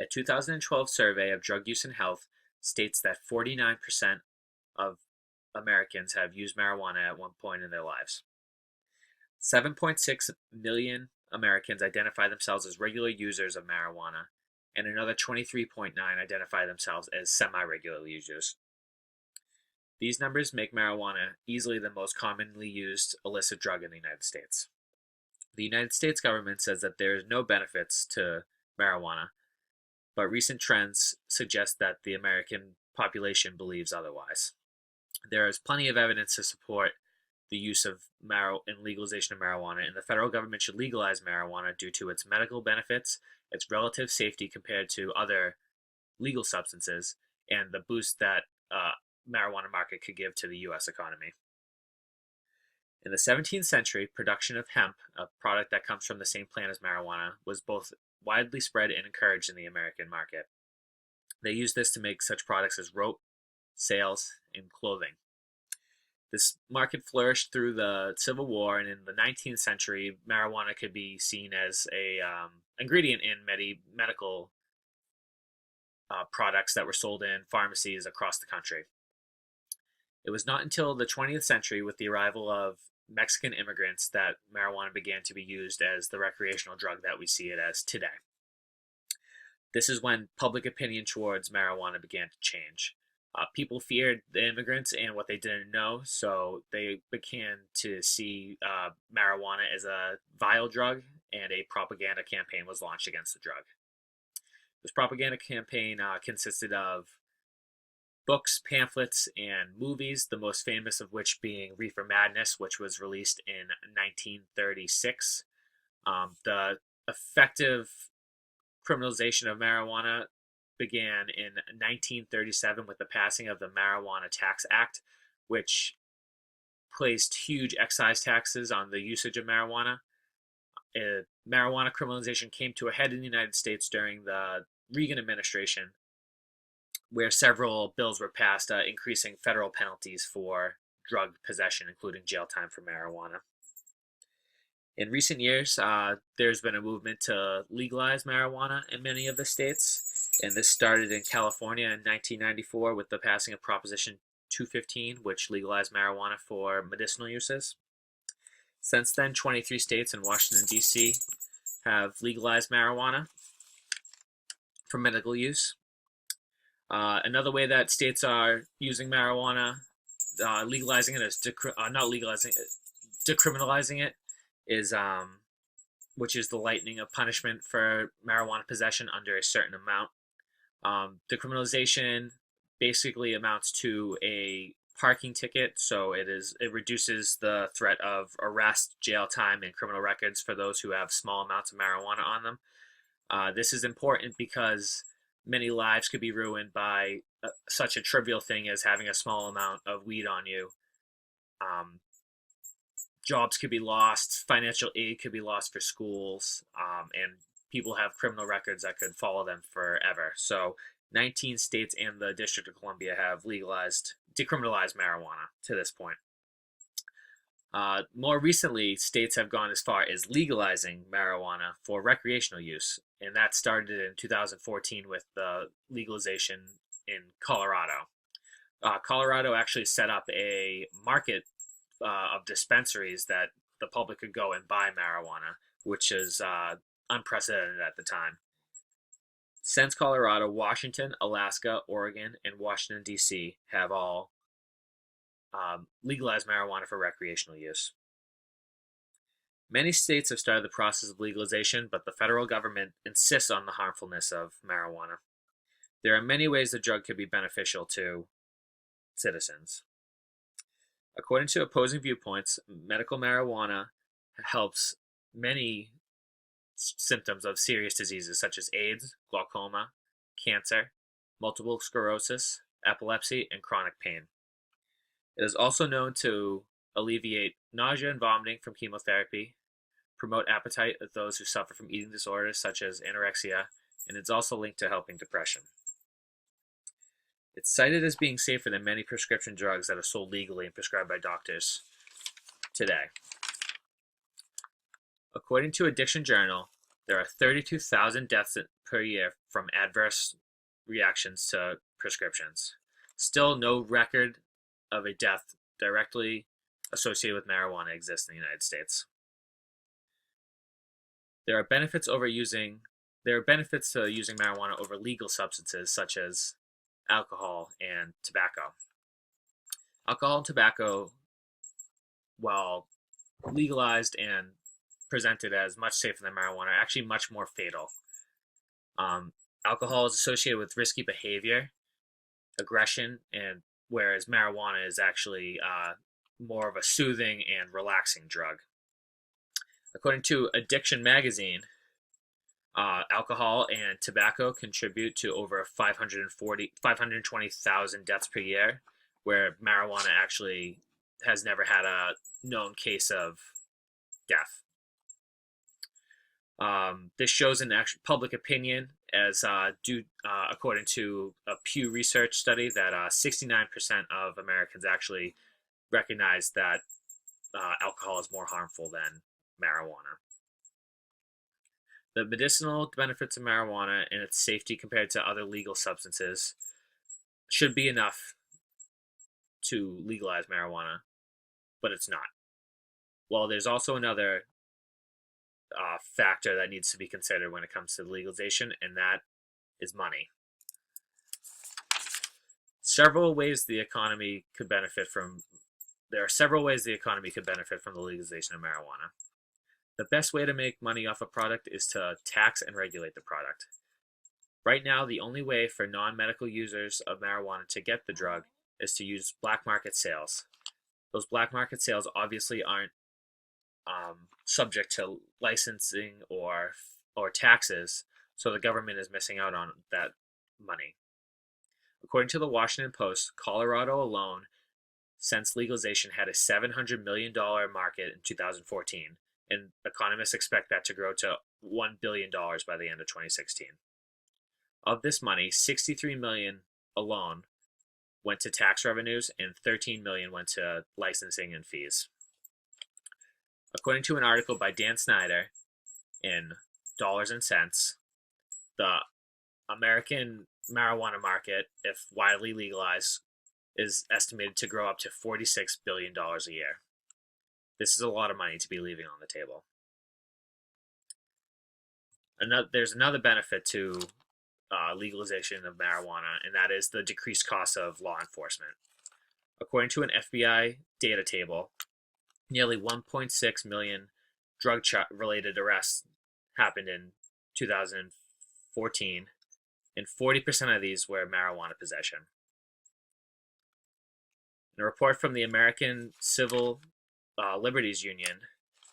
A 2012 survey of drug use and health states that 49% of Americans have used marijuana at one point in their lives. 7.6 million Americans identify themselves as regular users of marijuana, and another 23.9 identify themselves as semi-regular users. These numbers make marijuana easily the most commonly used illicit drug in the United States. The United States government says that there is no benefits to marijuana, but recent trends suggest that the American population believes otherwise. There is plenty of evidence to support the use of and legalization of marijuana, and the federal government should legalize marijuana due to its medical benefits, its relative safety compared to other legal substances, and the boost that marijuana market could give to the U.S. economy. In the 17th century, production of hemp, a product that comes from the same plant as marijuana, was both widely spread and encouraged in the American market. They used this to make such products as rope, sails, and clothing. This market flourished through the Civil War, and in the 19th century, marijuana could be seen as a ingredient in medical products that were sold in pharmacies across the country. It was not until the 20th century, with the arrival of Mexican immigrants, that marijuana began to be used as the recreational drug that we see it as today. This is when public opinion towards marijuana began to change. People feared the immigrants and what they didn't know, so they began to see marijuana as a vile drug, and a propaganda campaign was launched against the drug. This propaganda campaign consisted of books, pamphlets, and movies, the most famous of which being Reefer Madness, which was released in 1936. The effective criminalization of marijuana began in 1937 with the passing of the Marijuana Tax Act, which placed huge excise taxes on the usage of marijuana. Marijuana criminalization came to a head in the United States during the Reagan administration, where several bills were passed increasing federal penalties for drug possession, including jail time for marijuana. In recent years, there's been a movement to legalize marijuana in many of the states, and this started in California in 1994 with the passing of Proposition 215, which legalized marijuana for medicinal uses. Since then, 23 states and Washington, D.C. have legalized marijuana for medical use. Another way that states are using marijuana, legalizing it, is not legalizing it, decriminalizing it, is which is the lightening of punishment for marijuana possession under a certain amount. Decriminalization basically amounts to a parking ticket, so it reduces the threat of arrest, jail time, and criminal records for those who have small amounts of marijuana on them. This is important because many lives could be ruined by such a trivial thing as having a small amount of weed on you. Jobs could be lost, financial aid could be lost for schools, and people have criminal records that could follow them forever. So 19 states and the District of Columbia have decriminalized marijuana to this point. More recently, states have gone as far as legalizing marijuana for recreational use, and that started in 2014 with the legalization in Colorado. Colorado actually set up a market of dispensaries that the public could go and buy marijuana, which is unprecedented at the time. Since Colorado, Washington, Alaska, Oregon, and Washington, D.C. have all legalized marijuana for recreational use. Many states have started the process of legalization, but the federal government insists on the harmfulness of marijuana. There are many ways the drug could be beneficial to citizens. According to opposing viewpoints, medical marijuana helps many symptoms of serious diseases such as AIDS, glaucoma, cancer, multiple sclerosis, epilepsy, and chronic pain. It is also known to alleviate nausea and vomiting from chemotherapy, promote appetite of those who suffer from eating disorders such as anorexia, and it's also linked to helping depression. It's cited as being safer than many prescription drugs that are sold legally and prescribed by doctors today. According to Addiction Journal, There are 32,000 deaths per year from adverse reactions to prescriptions. Still, no record of a death directly associated with marijuana exists in the United States. There are benefits to using marijuana over legal substances such as alcohol and tobacco. Alcohol and tobacco, while legalized and presented as much safer than marijuana, are actually much more fatal. Alcohol is associated with risky behavior, aggression, and whereas marijuana is actually more of a soothing and relaxing drug. According to Addiction Magazine, alcohol and tobacco contribute to over 520,000 deaths per year, where marijuana actually has never had a known case of death. This shows in public opinion, as according to a Pew Research study, that 69% of Americans actually recognize that alcohol is more harmful than marijuana. The medicinal benefits of marijuana and its safety compared to other legal substances should be enough to legalize marijuana, but it's not. Well, there's also another factor that needs to be considered when it comes to legalization, and that is money. There are several ways the economy could benefit from the legalization of marijuana. The best way to make money off a product is to tax and regulate the product. Right now, the only way for non-medical users of marijuana to get the drug is to use black market sales. Those black market sales obviously aren't subject to licensing or taxes, so the government is missing out on that money. According to the Washington Post, Colorado alone, since legalization, had a $700 million market in 2014, and economists expect that to grow to $1 billion by the end of 2016. Of this money, $63 million alone went to tax revenues and $13 million went to licensing and fees. According to an article by Dan Snyder in Dollars and Cents, the American marijuana market, if widely legalized, is estimated to grow up to $46 billion a year. This is a lot of money to be leaving on the table. There's another benefit to legalization of marijuana, and that is the decreased cost of law enforcement. According to an FBI data table, nearly 1.6 million drug-related arrests happened in 2014, and 40% of these were marijuana possession. In a report from the American Civil Liberties Union,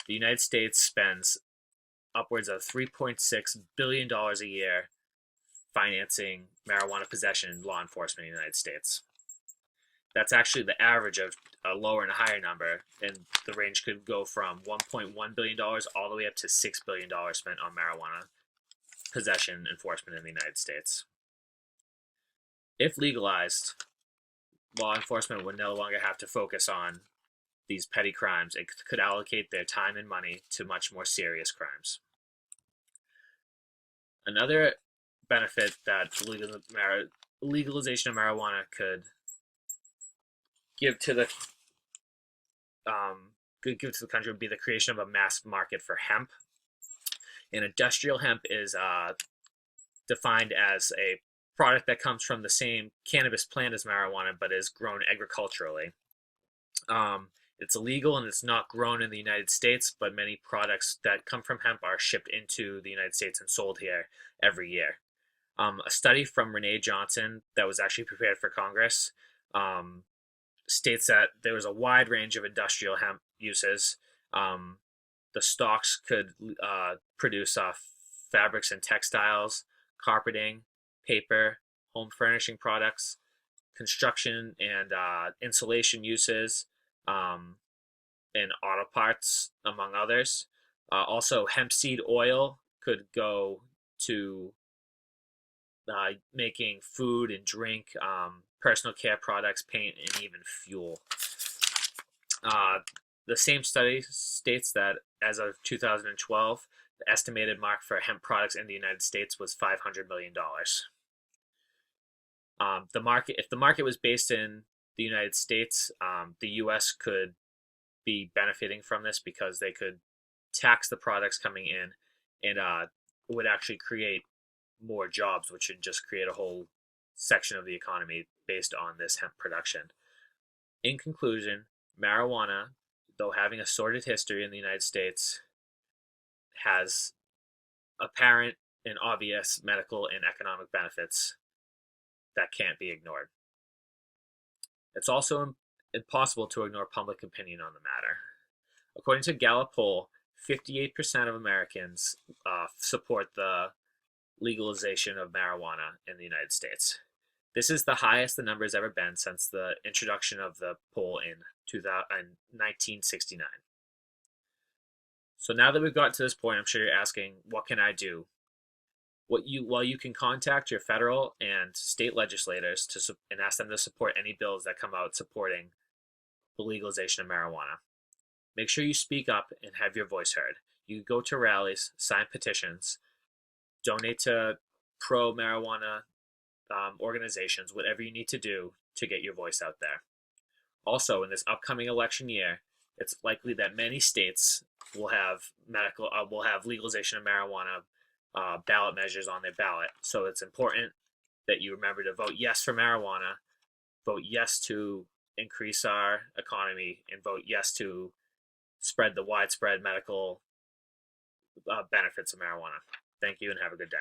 the United States spends upwards of $3.6 billion a year financing marijuana possession in law enforcement in the United States. That's actually the average of a lower and a higher number, and the range could go from $1.1 billion all the way up to $6 billion spent on marijuana possession enforcement in the United States. If legalized, law enforcement would no longer have to focus on these petty crimes. It could allocate their time and money to much more serious crimes. Another benefit that legalization of marijuana could give to the country would be the creation of a mass market for hemp. And industrial hemp is defined as a product that comes from the same cannabis plant as marijuana, but is grown agriculturally. It's illegal and it's not grown in the United States, but many products that come from hemp are shipped into the United States and sold here every year. A study from Renee Johnson that was actually prepared for Congress states that there was a wide range of industrial hemp uses. The stalks could produce fabrics and textiles, carpeting, paper, home furnishing products, construction and insulation uses, and auto parts, among others. Also, hemp seed oil could go to making food and drink, personal care products, paint, and even fuel. The same study states that as of 2012, The estimated mark for hemp products in the United States was $500 million. If the market was based in the United States, the U.S. could be benefiting from this because they could tax the products coming in, and it would actually create more jobs, which would just create a whole section of the economy based on this hemp production. In conclusion, marijuana, though having a sordid history in the United States, has apparent and obvious medical and economic benefits that can't be ignored. It's also impossible to ignore public opinion on the matter. According to a Gallup poll, 58% of Americans support the legalization of marijuana in the United States. This is the highest the number has ever been since the introduction of the poll in 1969. So now that we've got to this point, I'm sure you're asking, what can I do? Well, you can contact your federal and state legislators and ask them to support any bills that come out supporting the legalization of marijuana. Make sure you speak up and have your voice heard. You can go to rallies, sign petitions, donate to pro-marijuana organizations, whatever you need to do to get your voice out there. Also, in this upcoming election year, it's likely that many states will have legalization of marijuana ballot measures on their ballot. So it's important that you remember to vote yes for marijuana, vote yes to increase our economy, and vote yes to spread the widespread medical benefits of marijuana. Thank you and have a good day.